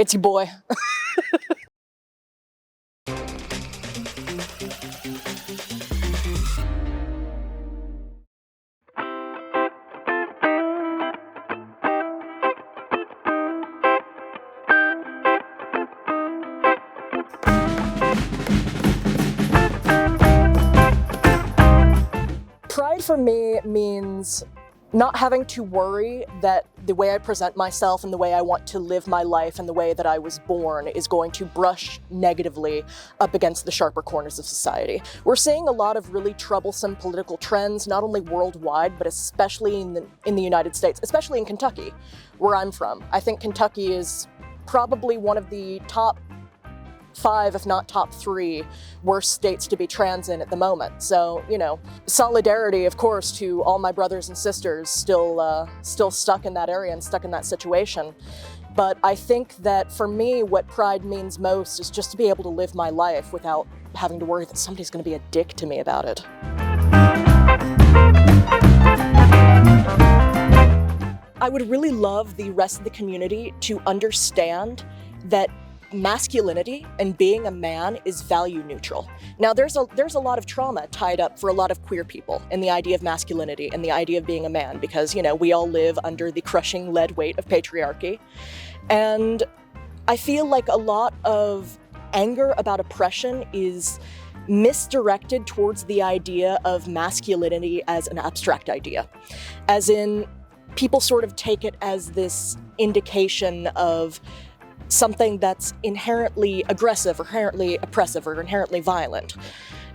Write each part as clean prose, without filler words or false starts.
It's your boy. Pride for me means not having to worry that the way I present myself and the way I want to live my life and the way that I was born is going to brush negatively up against the sharper corners of society. We're seeing a lot of really troublesome political trends, not only worldwide, but especially in the United States, especially in Kentucky, where I'm from. I think Kentucky is probably one of the top 5, if not top 3, worst states to be trans in at the moment. So, solidarity, of course, to all my brothers and sisters still stuck in that area and stuck in that situation. But I think that for me, what pride means most is just to be able to live my life without having to worry that somebody's going to be a dick to me about it. I would really love the rest of the community to understand that masculinity and being a man is value neutral. Now, there's a lot of trauma tied up for a lot of queer people in the idea of masculinity and the idea of being a man because, we all live under the crushing lead weight of patriarchy. And I feel like a lot of anger about oppression is misdirected towards the idea of masculinity as an abstract idea. As in, people sort of take it as this indication of something that's inherently aggressive or inherently oppressive or inherently violent.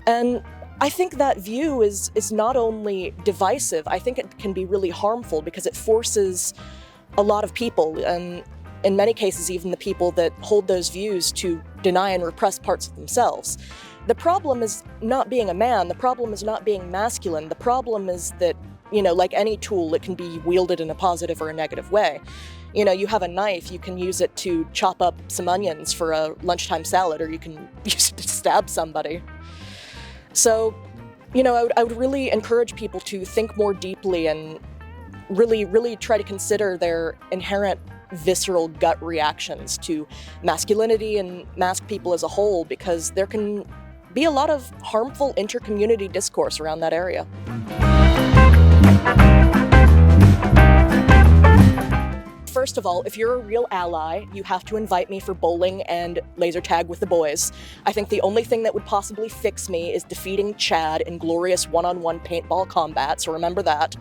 And I think that view is not only divisive, I think it can be really harmful because it forces a lot of people, and in many cases even the people that hold those views, to deny and repress parts of themselves. The problem is not being a man, the problem is not being masculine, the problem is that, like any tool, it can be wielded in a positive or a negative way. You have a knife, you can use it to chop up some onions for a lunchtime salad, or you can use it to stab somebody. So, I would really encourage people to think more deeply and really, really try to consider their inherent visceral gut reactions to masculinity and masked people as a whole, because there can be a lot of harmful inter-community discourse around that area. First of all, if you're a real ally, you have to invite me for bowling and laser tag with the boys. I think the only thing that would possibly fix me is defeating Chad in glorious one-on-one paintball combat, so remember that.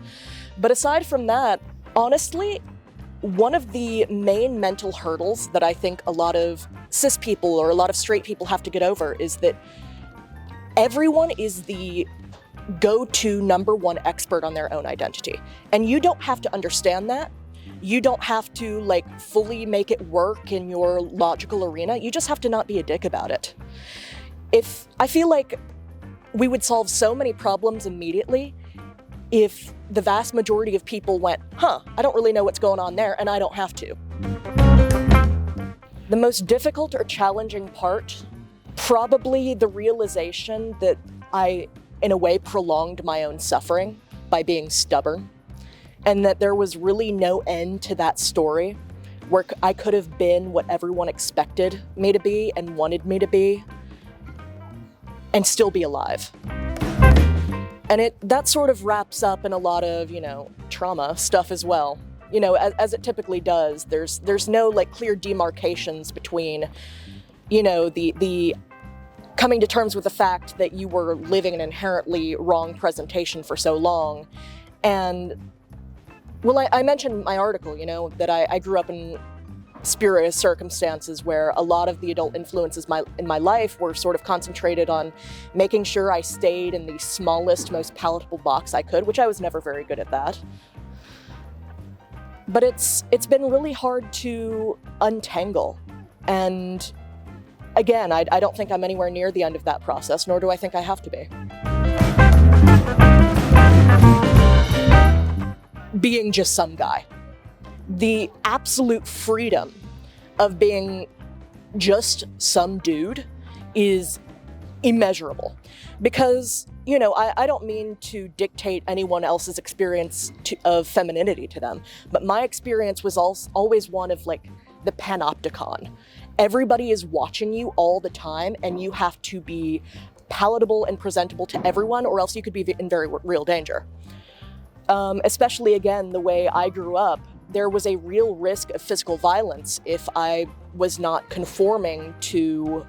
But aside from that, honestly, one of the main mental hurdles that I think a lot of cis people or a lot of straight people have to get over is that everyone is the go-to #1 expert on their own identity. And you don't have to understand that. You don't have to fully make it work in your logical arena. You just have to not be a dick about it. I feel like we would solve so many problems immediately if the vast majority of people went, I don't really know what's going on there, and I don't have to. The most difficult or challenging part, probably the realization that I, in a way, prolonged my own suffering by being stubborn. And that there was really no end to that story where I could have been what everyone expected me to be and wanted me to be and still be alive. And that sort of wraps up in a lot of, trauma stuff as well. As it typically does, there's no clear demarcations between, the coming to terms with the fact that you were living an inherently wrong presentation for so long. And well, I mentioned in my article, that I grew up in spurious circumstances where a lot of the adult influences in my life were sort of concentrated on making sure I stayed in the smallest, most palatable box I could, which I was never very good at that. But it's been really hard to untangle. And again, I don't think I'm anywhere near the end of that process, nor do I think I have to be. Being just some guy. The absolute freedom of being just some dude is immeasurable. Because, I don't mean to dictate anyone else's experience of femininity to them, but my experience was always one of the panopticon. Everybody is watching you all the time, and you have to be palatable and presentable to everyone, or else you could be in very real danger. Especially, again, the way I grew up, there was a real risk of physical violence if I was not conforming to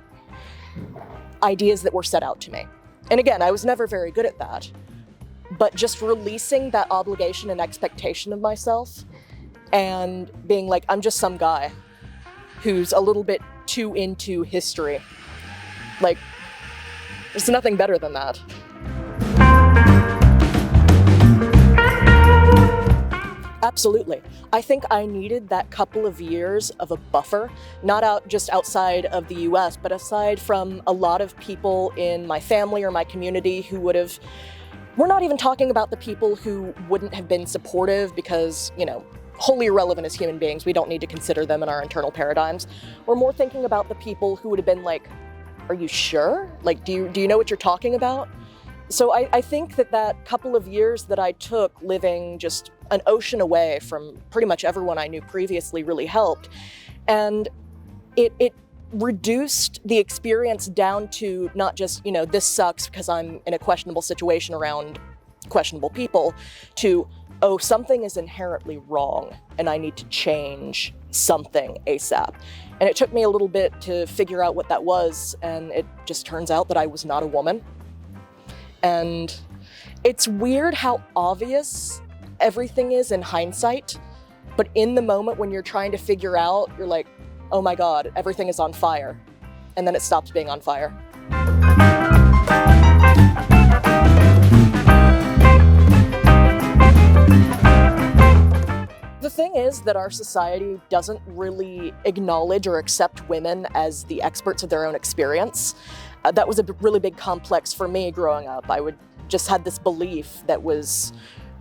ideas that were set out to me. And again, I was never very good at that. But just releasing that obligation and expectation of myself and being like, I'm just some guy who's a little bit too into history. Like, there's nothing better than that. Absolutely. I think I needed that couple of years of a buffer, not just outside of the US, but aside from a lot of people in my family or my community who would have, we're not even talking about the people who wouldn't have been supportive because, wholly irrelevant as human beings. We don't need to consider them in our internal paradigms. We're more thinking about the people who would have been like, are you sure? Like, do you know what you're talking about? So I think that couple of years that I took living just an ocean away from pretty much everyone I knew previously really helped. And it reduced the experience down to not just, this sucks because I'm in a questionable situation around questionable people, to, oh, something is inherently wrong and I need to change something ASAP. And it took me a little bit to figure out what that was, and it just turns out that I was not a woman. And it's weird how obvious everything is in hindsight, but in the moment when you're trying to figure out, you're like, oh my God, everything is on fire. And then it stops being on fire. The thing is that our society doesn't really acknowledge or accept women as the experts of their own experience. That was a really big complex for me growing up. I just had this belief that was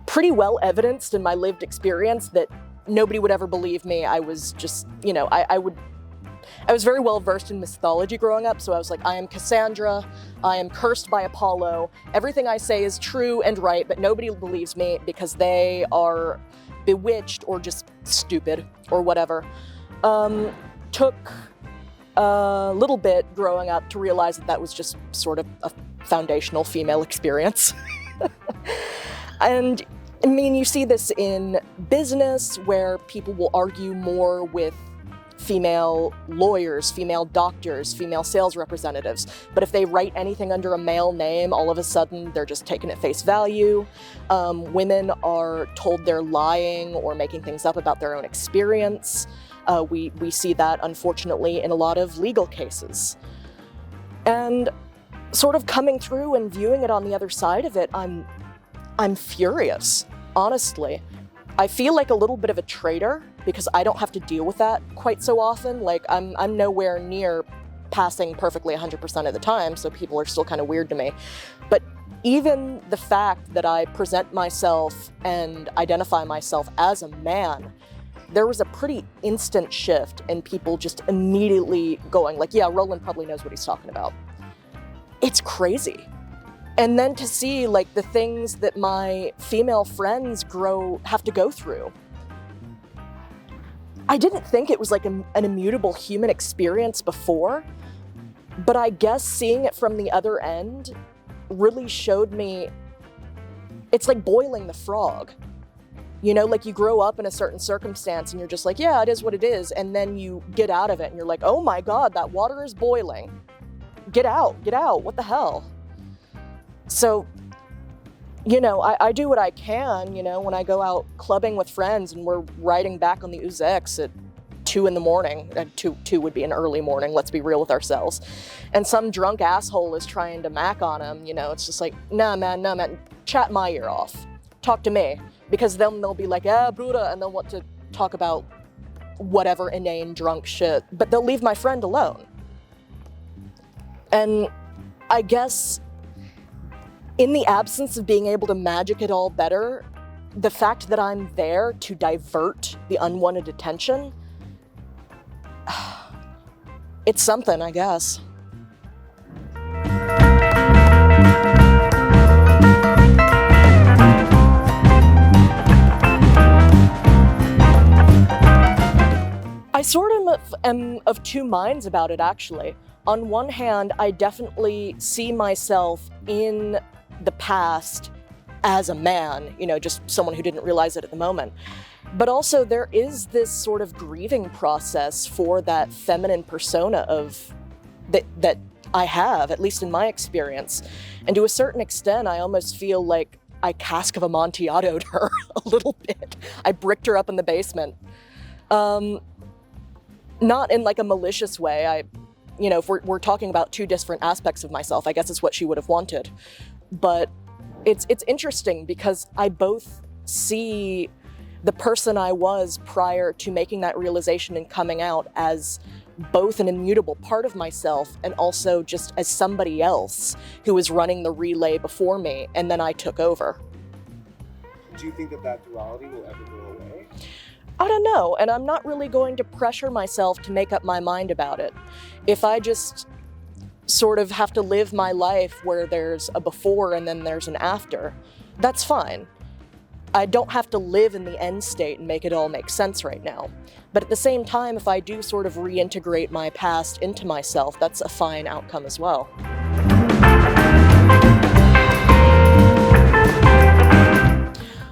pretty well evidenced in my lived experience that nobody would ever believe me. I was just, I was very well versed in mythology growing up, so I was like, I am Cassandra, I am cursed by Apollo, everything I say is true and right, but nobody believes me because they are bewitched or just stupid or whatever. Took a little bit growing up to realize that was just sort of a foundational female experience. And I mean, you see this in business where people will argue more with female lawyers, female doctors, female sales representatives. But if they write anything under a male name, all of a sudden they're just taken at face value. Women are told they're lying or making things up about their own experience. We see that, unfortunately, in a lot of legal cases. And sort of coming through and viewing it on the other side of it, I'm furious, honestly. I feel like a little bit of a traitor because I don't have to deal with that quite so often. Like, I'm nowhere near passing perfectly 100% of the time, so people are still kind of weird to me. But even the fact that I present myself and identify myself as a man, there was a pretty instant shift in people just immediately going like, yeah, Roland probably knows what he's talking about. It's crazy. And then to see like the things that my female friends have to go through. I didn't think it was like an immutable human experience before, but I guess seeing it from the other end really showed me it's like boiling the frog. Like you grow up in a certain circumstance and you're just like, yeah, it is what it is. And then you get out of it and you're like, oh my God, that water is boiling. Get out, what the hell? So, I do what I can, when I go out clubbing with friends and we're riding back on the USTA at 2 a.m. 2 would be an early morning, let's be real with ourselves. And some drunk asshole is trying to mac on him, it's just like, nah, man, chat my ear off. Talk to me. Because then they'll be like, Bruder, and they'll want to talk about whatever inane drunk shit, but they'll leave my friend alone. And I guess in the absence of being able to magic it all better, the fact that I'm there to divert the unwanted attention, it's something, I guess. I sort of am of two minds about it, actually. On one hand, I definitely see myself in the past as a man, just someone who didn't realize it at the moment. But also there is this sort of grieving process for that feminine persona of that I have, at least in my experience. And to a certain extent, I almost feel like I Cask of Amontillato'd her a little bit. I bricked her up in the basement. Not in like a malicious way. If we're talking about two different aspects of myself, I guess it's what she would have wanted. But it's interesting because I both see the person I was prior to making that realization and coming out as both an immutable part of myself and also just as somebody else who was running the relay before me, and then I took over. Do you think that duality will ever go away? I don't know, and I'm not really going to pressure myself to make up my mind about it. If I just sort of have to live my life where there's a before and then there's an after, that's fine. I don't have to live in the end state and make it all make sense right now. But at the same time, if I do sort of reintegrate my past into myself, that's a fine outcome as well.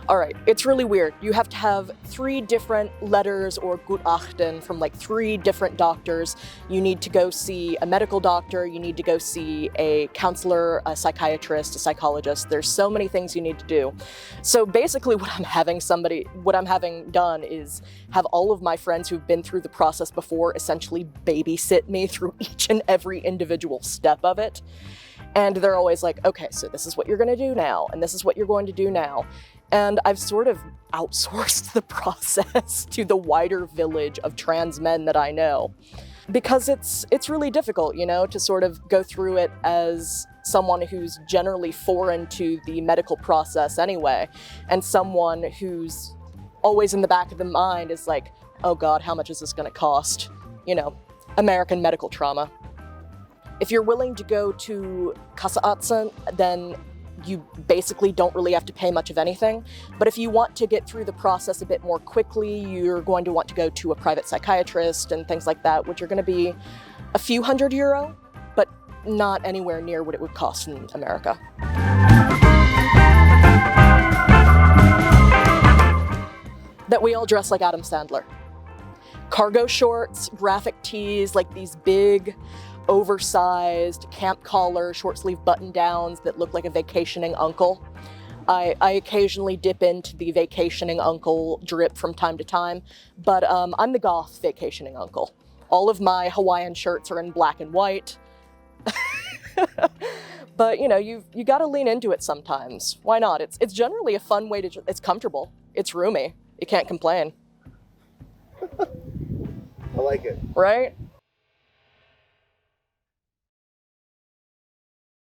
All right, it's really weird. You have to have 3 different letters or Gutachten from like 3 different doctors. You need to go see a medical doctor, you need to go see a counselor, a psychiatrist, a psychologist. There's so many things you need to do. So basically what I'm having done is have all of my friends who've been through the process before essentially babysit me through each and every individual step of it. And they're always like, okay, so this is what you're gonna do now, and this is what you're going to do now. And I've sort of outsourced the process to the wider village of trans men that I know. Because it's really difficult, to sort of go through it as someone who's generally foreign to the medical process anyway, and someone who's always in the back of the mind is like, oh God, how much is this gonna cost? American medical trauma. If you're willing to go to Kassearzt, then you basically don't really have to pay much of anything. But if you want to get through the process a bit more quickly, you're going to want to go to a private psychiatrist and things like that, which are going to be a few €100, but not anywhere near what it would cost in America. That we all dress like Adam Sandler. Cargo shorts, graphic tees, like these big, oversized camp collar, short sleeve button downs that look like a vacationing uncle. I occasionally dip into the vacationing uncle drip from time to time, but I'm the goth vacationing uncle. All of my Hawaiian shirts are in black and white. But you gotta lean into it sometimes. Why not? It's generally a fun way to, it's comfortable, it's roomy, you can't complain. I like it. Right?